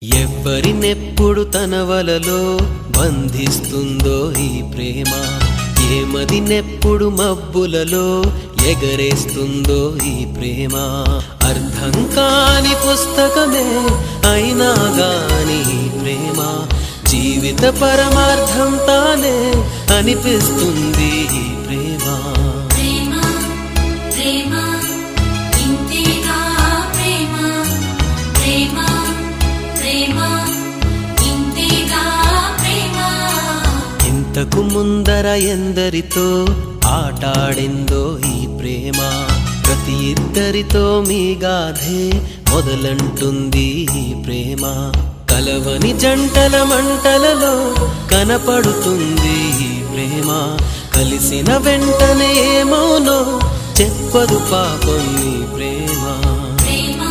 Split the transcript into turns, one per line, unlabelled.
ఎవ్వరినెప్పుడు తన వలలో బంధిస్తుందో ఈ ప్రేమ, ఏమదినెప్పుడు మబ్బులలో ఎగరేస్తుందో ఈ ప్రేమ. అర్థం కాని పుస్తకమే అయినా గాని ఈ ప్రేమ జీవిత పరమార్థం తానే అనిపిస్తుంది ఈ ప్రేమ. ఇంతకు ముందర ఎందరితో ఆటాడిందో ఈ ప్రేమ, ప్రతి ఇద్దరితో మీ గాథే మొదలంటుంది ఈ ప్రేమ. కలవని జంటల మంటలలో కనపడుతుంది ఈ ప్రేమ, కలిసిన వెంటనే ఏమోనో చెప్పదు పాపం ఈ ప్రేమ.
ప్రేమ